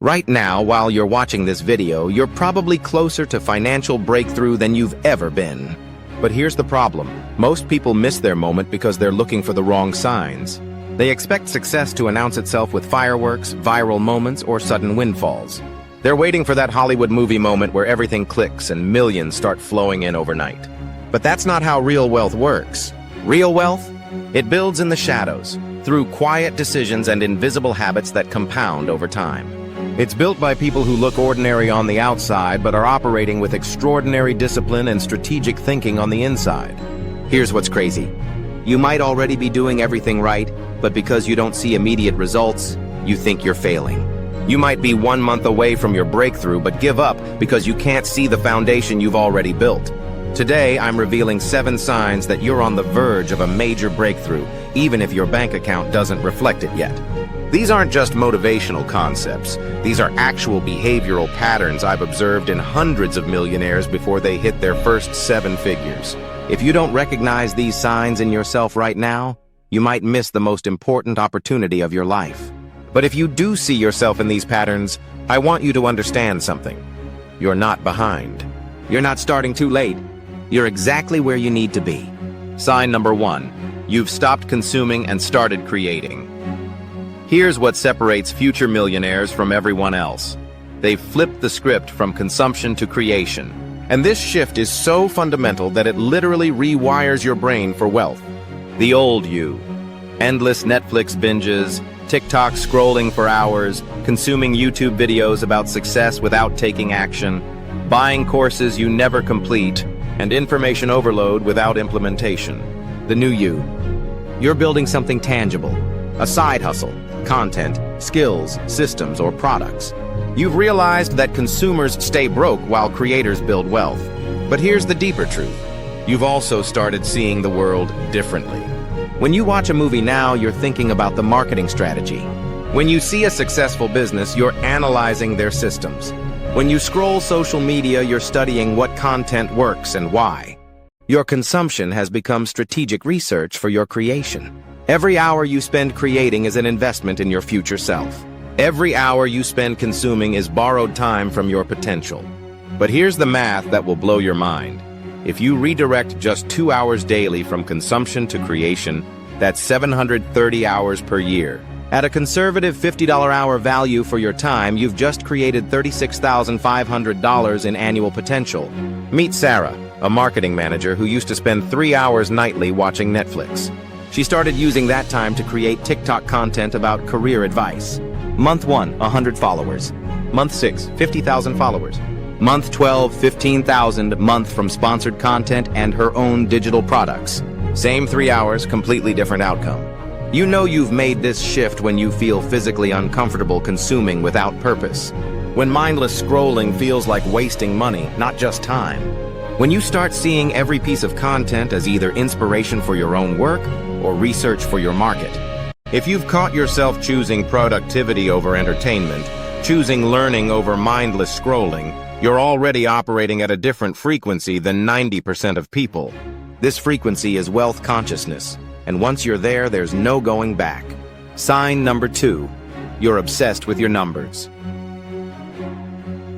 Right now, while you're watching this video, you're probably closer to financial breakthrough than you've ever been. But here's the problem. Most people miss their moment because they're looking for the wrong signs. They expect success to announce itself with fireworks, viral moments, or sudden windfalls. They're waiting for that Hollywood movie moment where everything clicks and millions start flowing in overnight. But that's not how real wealth works. Real wealth? It builds in the shadows, through quiet decisions and invisible habits that compound over time. It's built by people who look ordinary on the outside but are operating with extraordinary discipline and strategic thinking on the inside. Here's what's crazy. You might already be doing everything right, but because you don't see immediate results, you think you're failing. You might be 1 month away from your breakthrough but give up because you can't see the foundation you've already built. Today, I'm revealing 7 signs that you're on the verge of a major breakthrough, even if your bank account doesn't reflect it yet. These aren't just motivational concepts. These are actual behavioral patterns I've observed in hundreds of millionaires before they hit their first 7 figures. If you don't recognize these signs in yourself right now, you might miss the most important opportunity of your life. But if you do see yourself in these patterns, I want you to understand something. You're not behind. You're not starting too late. You're exactly where you need to be. Sign number 1. You've stopped consuming and started creating. Here's what separates future millionaires from everyone else. They've flipped the script from consumption to creation. And this shift is so fundamental that it literally rewires your brain for wealth. The old you. Endless Netflix binges, TikTok scrolling for hours, consuming YouTube videos about success without taking action, buying courses you never complete, and information overload without implementation. The new you. You're building something tangible. A side hustle, content, skills, systems, or products. You've realized that consumers stay broke while creators build wealth. But here's the deeper truth. You've also started seeing the world differently. When you watch a movie now, you're thinking about the marketing strategy. When you see a successful business, you're analyzing their systems. When you scroll social media, you're studying what content works and why. Your consumption has become strategic research for your creation. Every hour you spend creating is an investment in your future self. Every hour you spend consuming is borrowed time from your potential. But here's the math that will blow your mind. If you redirect just 2 hours daily from consumption to creation, that's 730 hours per year. At a conservative $50 hour value for your time, you've just created $36,500 in annual potential. Meet Sarah, a marketing manager who used to spend 3 hours nightly watching Netflix. She started using that time to create TikTok content about career advice. Month 1, 100 followers. Month 6, 50,000 followers. Month 12, 15,000 month from sponsored content and her own digital products. Same 3 hours, completely different outcome. You know you've made this shift when you feel physically uncomfortable consuming without purpose. When mindless scrolling feels like wasting money, not just time. When you start seeing every piece of content as either inspiration for your own work or research for your market. If you've caught yourself choosing productivity over entertainment, choosing learning over mindless scrolling, you're already operating at a different frequency than 90% of people. This frequency is wealth consciousness, and once you're there, there's no going back. Sign number 2. You're obsessed with your numbers.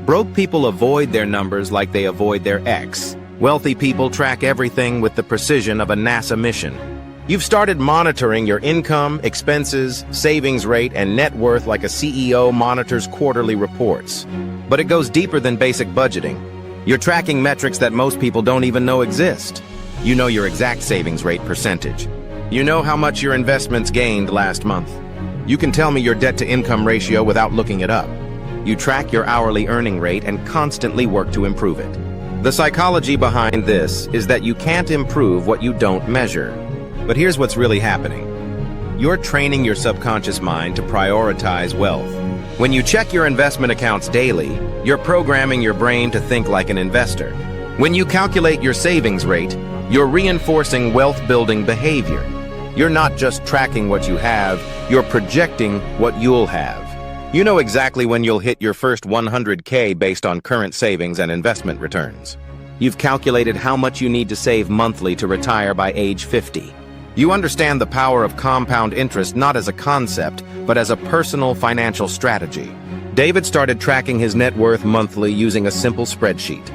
Broke people avoid their numbers like they avoid their ex. Wealthy people track everything with the precision of a NASA mission. You've started monitoring your income, expenses, savings rate, and net worth like a CEO monitors quarterly reports. But it goes deeper than basic budgeting. You're tracking metrics that most people don't even know exist. You know your exact savings rate percentage. You know how much your investments gained last month. You can tell me your debt-to-income ratio without looking it up. You track your hourly earning rate and constantly work to improve it. The psychology behind this is that you can't improve what you don't measure. But here's what's really happening. You're training your subconscious mind to prioritize wealth. When you check your investment accounts daily, you're programming your brain to think like an investor. When you calculate your savings rate, you're reinforcing wealth-building behavior. You're not just tracking what you have, you're projecting what you'll have. You know exactly when you'll hit your first 100K based on current savings and investment returns. You've calculated how much you need to save monthly to retire by age 50. You understand the power of compound interest not as a concept, but as a personal financial strategy. David started tracking his net worth monthly using a simple spreadsheet.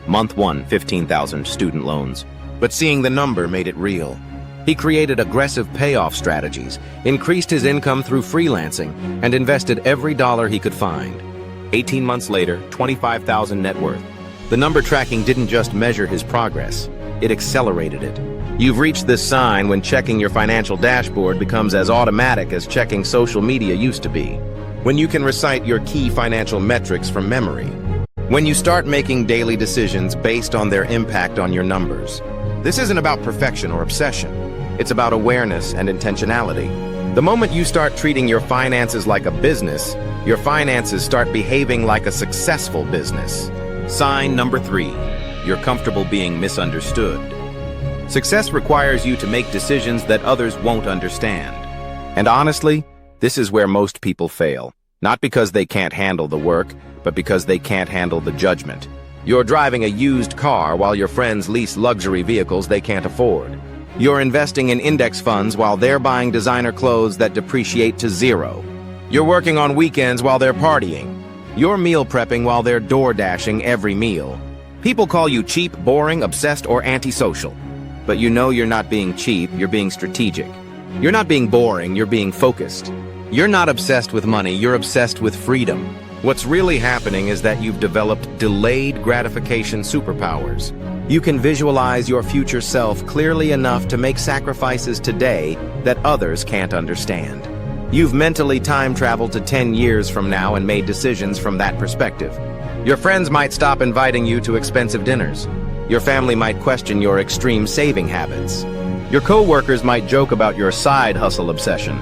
Month 1, 15,000 student loans. But seeing the number made it real. He created aggressive payoff strategies, increased his income through freelancing, and invested every dollar he could find. 18 months later, 25,000 net worth. The number tracking didn't just measure his progress, it accelerated it. You've reached this sign when checking your financial dashboard becomes as automatic as checking social media used to be. When you can recite your key financial metrics from memory. When you start making daily decisions based on their impact on your numbers. This isn't about perfection or obsession. It's about awareness and intentionality. The moment you start treating your finances like a business, your finances start behaving like a successful business. Sign number 3, you're comfortable being misunderstood. Success requires you to make decisions that others won't understand. And honestly, this is where most people fail. Not because they can't handle the work, but because they can't handle the judgment. You're driving a used car while your friends lease luxury vehicles they can't afford. You're investing in index funds while they're buying designer clothes that depreciate to zero. You're working on weekends while they're partying. You're meal prepping while they're door dashing every meal. People call you cheap, boring, obsessed, or antisocial. But you know you're not being cheap, you're being strategic. You're not being boring, you're being focused. You're not obsessed with money, you're obsessed with freedom. What's really happening is that you've developed delayed gratification superpowers. You can visualize your future self clearly enough to make sacrifices today that others can't understand. You've mentally time traveled to 10 years from now and made decisions from that perspective. Your friends might stop inviting you to expensive dinners. Your family might question your extreme saving habits. Your co-workers might joke about your side hustle obsession.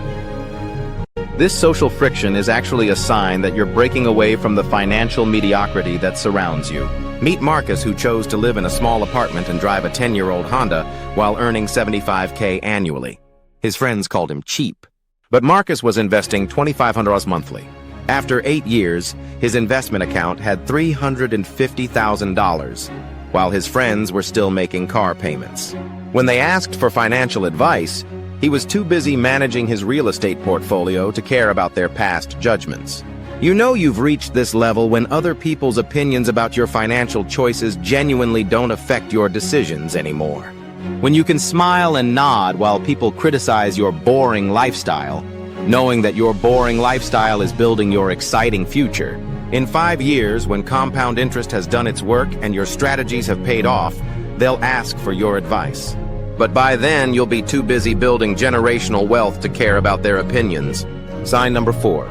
This social friction is actually a sign that you're breaking away from the financial mediocrity that surrounds you. Meet Marcus, who chose to live in a small apartment and drive a 10-year-old Honda while earning $75K annually. His friends called him cheap. But Marcus was investing $2,500 monthly. After 8 years, his investment account had $350,000, while his friends were still making car payments. When they asked for financial advice, he was too busy managing his real estate portfolio to care about their past judgments. You know you've reached this level when other people's opinions about your financial choices genuinely don't affect your decisions anymore. When you can smile and nod while people criticize your boring lifestyle, knowing that your boring lifestyle is building your exciting future. In 5 years, when compound interest has done its work and your strategies have paid off, they'll ask for your advice. But by then, you'll be too busy building generational wealth to care about their opinions. Sign number 4,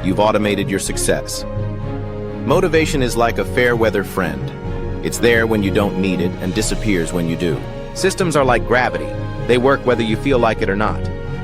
you've automated your success. Motivation is like a fair-weather friend. It's there when you don't need it and disappears when you do. Systems are like gravity. They work whether you feel like it or not.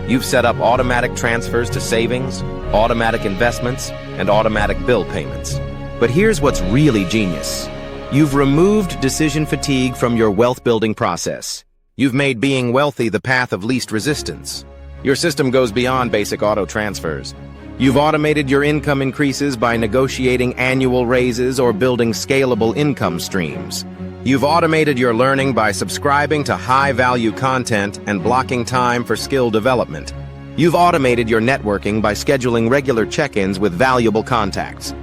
You've set up automatic transfers to savings, automatic investments, and automatic bill payments. But here's what's really genius. You've removed decision fatigue from your wealth-building process. You've made being wealthy the path of least resistance. Your system goes beyond basic auto transfers. You've automated your income increases by negotiating annual raises or building scalable income streams. You've automated your learning by subscribing to high-value content and blocking time for skill development. You've automated your networking by scheduling regular check-ins with valuable contacts.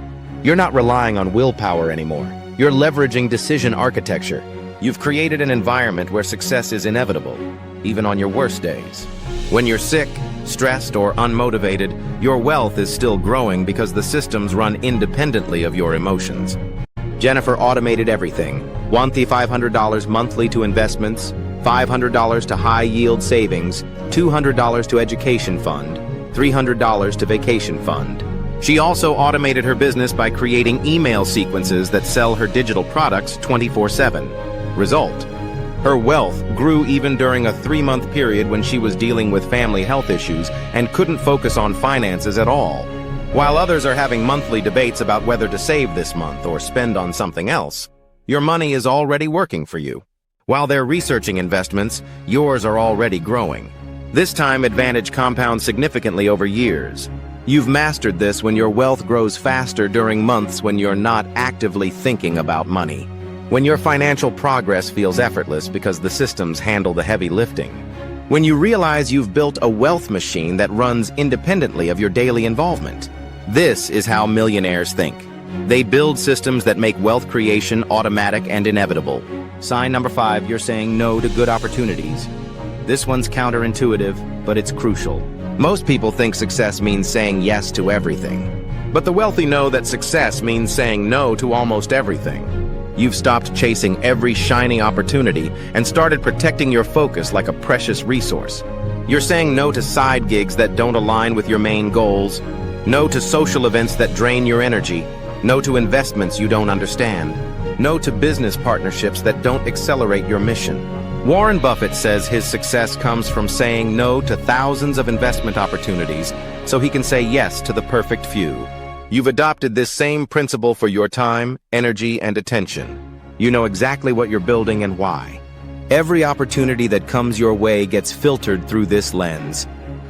You're not relying on willpower anymore. You're leveraging decision architecture. You've created an environment where success is inevitable, even on your worst days. When you're sick, stressed, or unmotivated, your wealth is still growing because the systems run independently of your emotions. Jennifer automated everything. $1,500 monthly to investments, $500 to high-yield savings, $200 to education fund, $300 to vacation fund. She also automated her business by creating email sequences that sell her digital products 24/7. Result: her wealth grew even during a 3-month period when she was dealing with family health issues and couldn't focus on finances at all. While others are having monthly debates about whether to save this month or spend on something else, your money is already working for you. While they're researching investments, yours are already growing. This time, advantage compounds significantly over years. You've mastered this when your wealth grows faster during months when you're not actively thinking about money. When your financial progress feels effortless because the systems handle the heavy lifting. When you realize you've built a wealth machine that runs independently of your daily involvement. This is how millionaires think. They build systems that make wealth creation automatic and inevitable. Sign number 5, you're saying no to good opportunities. This one's counterintuitive, but it's crucial. Most people think success means saying yes to everything. But the wealthy know that success means saying no to almost everything. You've stopped chasing every shiny opportunity and started protecting your focus like a precious resource. You're saying no to side gigs that don't align with your main goals, no to social events that drain your energy, no to investments you don't understand, no to business partnerships that don't accelerate your mission. Warren Buffett says his success comes from saying no to thousands of investment opportunities so he can say yes to the perfect few. You've adopted this same principle for your time, energy, and attention. You know exactly what you're building and why. Every opportunity that comes your way gets filtered through this lens.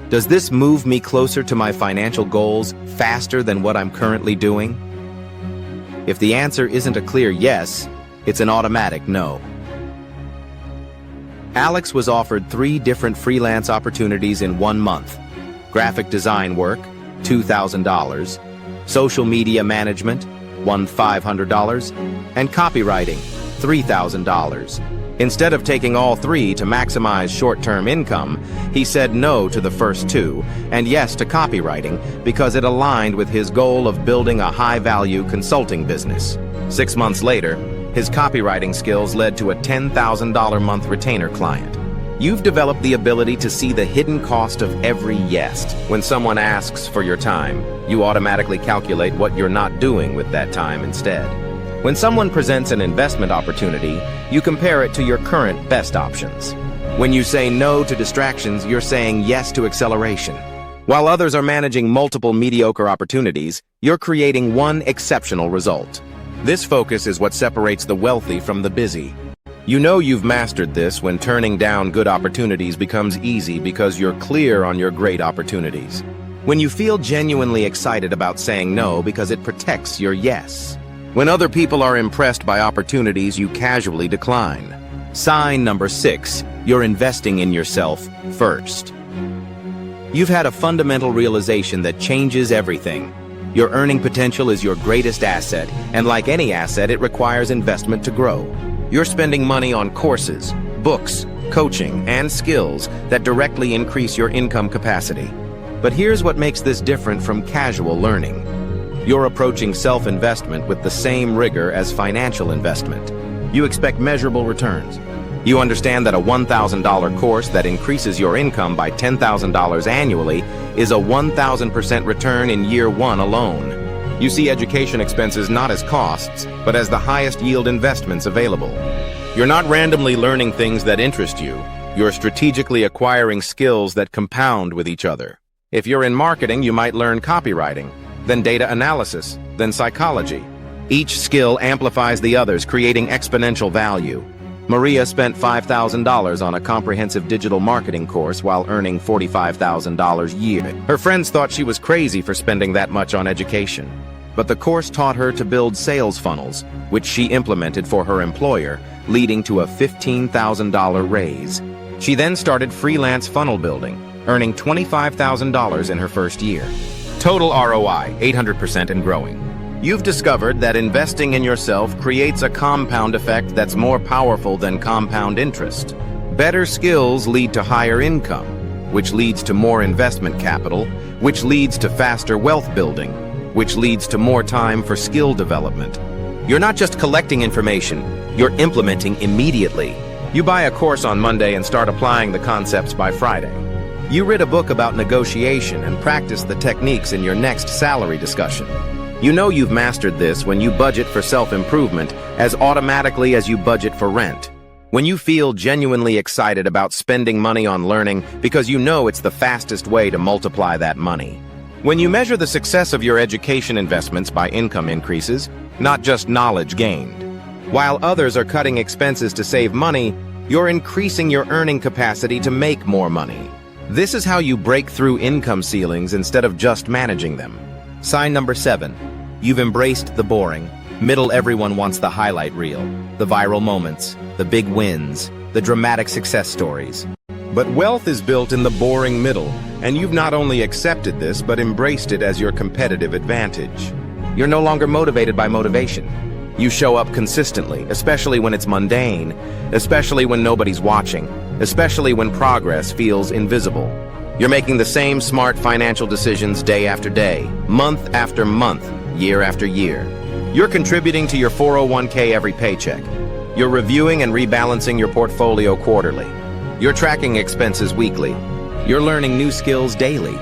Does this move me closer to my financial goals faster than what I'm currently doing? If the answer isn't a clear yes, it's an automatic no. Alex was offered 3 different freelance opportunities in 1 month. Graphic design work, $2,000. Social media management, $1,500. And copywriting, $3,000. Instead of taking all 3 to maximize short-term income, he said no to the first 2 and yes to copywriting because it aligned with his goal of building a high-value consulting business. 6 months later, his copywriting skills led to a $10,000 month retainer client. You've developed the ability to see the hidden cost of every yes. When someone asks for your time, you automatically calculate what you're not doing with that time instead. When someone presents an investment opportunity, you compare it to your current best options. When you say no to distractions, you're saying yes to acceleration. While others are managing multiple mediocre opportunities, you're creating one exceptional result. This focus is what separates the wealthy from the busy. You know you've mastered this when turning down good opportunities becomes easy because you're clear on your great opportunities. When you feel genuinely excited about saying no because it protects your yes. When other people are impressed by opportunities you casually decline. Sign number 6, you're investing in yourself first. You've had a fundamental realization that changes everything. Your earning potential is your greatest asset, and like any asset, it requires investment to grow. You're spending money on courses, books, coaching, and skills that directly increase your income capacity. But here's what makes this different from casual learning. You're approaching self-investment with the same rigor as financial investment. You expect measurable returns. You understand that a $1,000 course that increases your income by $10,000 annually is a 1,000% return in year 1 alone. You see education expenses not as costs, but as the highest yield investments available. You're not randomly learning things that interest you. You're strategically acquiring skills that compound with each other. If you're in marketing, you might learn copywriting, then data analysis, then psychology. Each skill amplifies the others, creating exponential value. Maria spent $5,000 on a comprehensive digital marketing course while earning $45,000 a year. Her friends thought she was crazy for spending that much on education. But the course taught her to build sales funnels, which she implemented for her employer, leading to a $15,000 raise. She then started freelance funnel building, earning $25,000 in her first year. Total ROI, 800% and growing. You've discovered that investing in yourself creates a compound effect that's more powerful than compound interest. Better skills lead to higher income, which leads to more investment capital, which leads to faster wealth building, which leads to more time for skill development. You're not just collecting information, you're implementing immediately. You buy a course on Monday and start applying the concepts by Friday. You read a book about negotiation and practice the techniques in your next salary discussion. You know you've mastered this when you budget for self-improvement as automatically as you budget for rent. When you feel genuinely excited about spending money on learning because you know it's the fastest way to multiply that money. When you measure the success of your education investments by income increases, not just knowledge gained. While others are cutting expenses to save money, you're increasing your earning capacity to make more money. This is how you break through income ceilings instead of just managing them. Sign number 7. You've embraced the boring. Middle everyone wants the highlight reel, the viral moments, the big wins, the dramatic success stories. But wealth is built in the boring middle, And you've not only accepted this, but embraced it as your competitive advantage. You're no longer motivated by motivation. You show up consistently, especially when it's mundane, especially when nobody's watching, especially when progress feels invisible. You're making the same smart financial decisions day after day, month after month, year after year. You're contributing to your 401k every paycheck. You're reviewing and rebalancing your portfolio quarterly. You're tracking expenses weekly. You're learning new skills daily.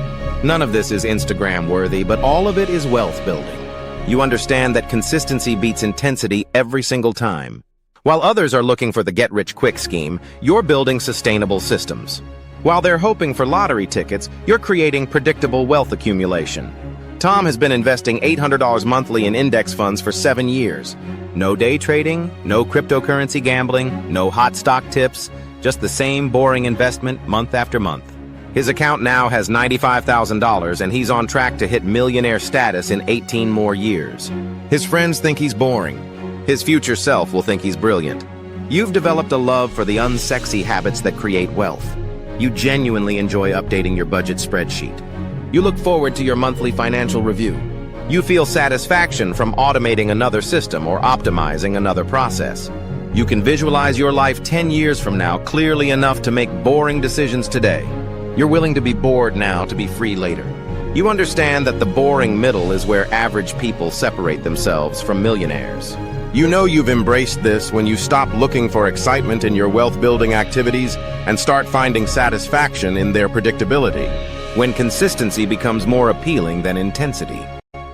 None of this is Instagram worthy, but all of it is wealth building. You understand that consistency beats intensity every single time. While others are looking for the get-rich-quick scheme, you're building sustainable systems. While they're hoping for lottery tickets, you're creating predictable wealth accumulation. Tom has been investing $800 monthly in index funds for 7 years. No day trading, no cryptocurrency gambling, no hot stock tips, just the same boring investment month after month. His account now has $95,000 and he's on track to hit millionaire status in 18 more years. His friends think he's boring. His future self will think he's brilliant. You've developed a love for the unsexy habits that create wealth. You genuinely enjoy updating your budget spreadsheet. You look forward to your monthly financial review. You feel satisfaction from automating another system or optimizing another process. You can visualize your life 10 years from now clearly enough to make boring decisions today. You're willing to be bored now to be free later. You understand that the boring middle is where average people separate themselves from millionaires. You know you've embraced this when you stop looking for excitement in your wealth-building activities and start finding satisfaction in their predictability. When consistency becomes more appealing than intensity.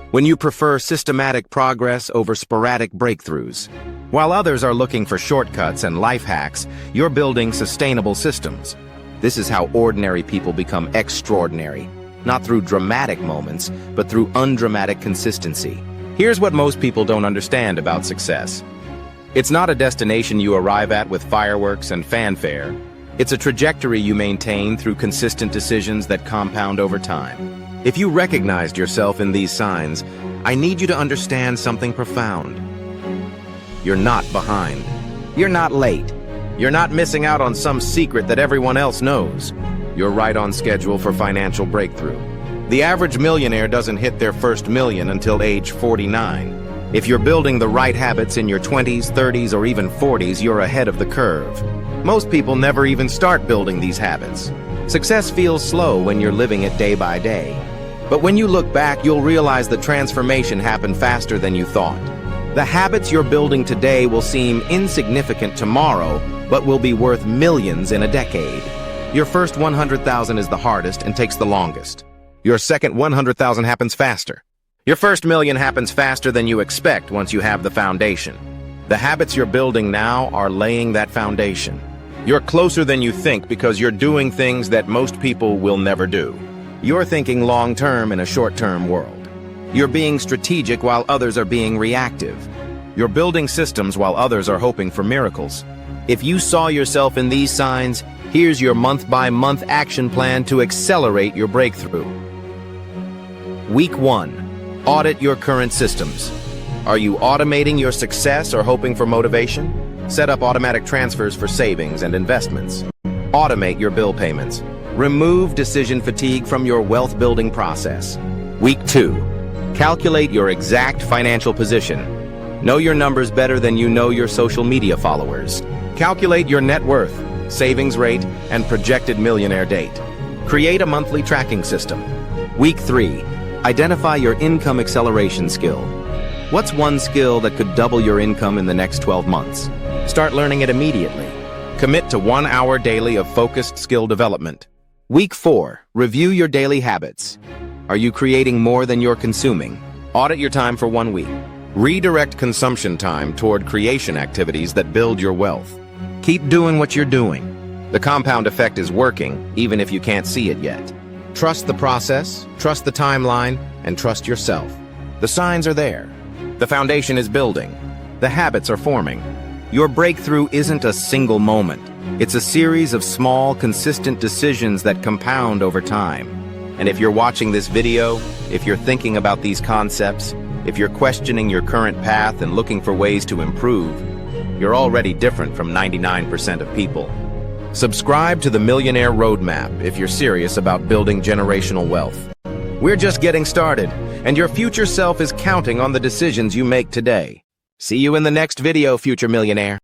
When you prefer systematic progress over sporadic breakthroughs. While others are looking for shortcuts and life hacks, you're building sustainable systems. This is how ordinary people become extraordinary, not through dramatic moments, but through undramatic consistency. Here's what most people don't understand about success. It's not a destination you arrive at with fireworks and fanfare. It's a trajectory you maintain through consistent decisions that compound over time. If you recognized yourself in these signs, I need you to understand something profound. You're not behind. You're not late. You're not missing out on some secret that everyone else knows. You're right on schedule for financial breakthrough. The average millionaire doesn't hit their first million until age 49. If you're building the right habits in your 20s, 30s, or even 40s, you're ahead of the curve. Most people never even start building these habits. Success feels slow when you're living it day by day. But when you look back, you'll realize the transformation happened faster than you thought. The habits you're building today will seem insignificant tomorrow, but will be worth millions in a decade. Your first 100,000 is the hardest and takes the longest. Your second 100,000 happens faster. Your first million happens faster than you expect once you have the foundation. The habits you're building now are laying that foundation. You're closer than you think because you're doing things that most people will never do. You're thinking long-term in a short-term world. You're being strategic while others are being reactive. You're building systems while others are hoping for miracles. If you saw yourself in these signs, here's your month-by-month action plan to accelerate your breakthrough. Week 1. Audit your current systems. Are you automating your success or hoping for motivation? Set up automatic transfers for savings and investments. Automate your bill payments. Remove decision fatigue from your wealth-building process. Week 2. Calculate your exact financial position. Know your numbers better than you know your social media followers. Calculate your net worth, savings rate, and projected millionaire date. Create a monthly tracking system. Week 3. Identify your income acceleration skill. What's one skill that could double your income in the next 12 months? Start learning it immediately. Commit to 1 hour daily of focused skill development. Week 4. Review your daily habits. Are you creating more than you're consuming? Audit your time for 1 week. Redirect consumption time toward creation activities that build your wealth. Keep doing what you're doing. The compound effect is working, even if you can't see it yet. Trust the process, trust the timeline, and trust yourself. The signs are there. The foundation is building. The habits are forming. Your breakthrough isn't a single moment. It's a series of small, consistent decisions that compound over time. And if you're watching this video, if you're thinking about these concepts, if you're questioning your current path and looking for ways to improve, you're already different from 99% of people. Subscribe to the Millionaire Roadmap if you're serious about building generational wealth. We're just getting started, and your future self is counting on the decisions you make today. See you in the next video, future millionaire.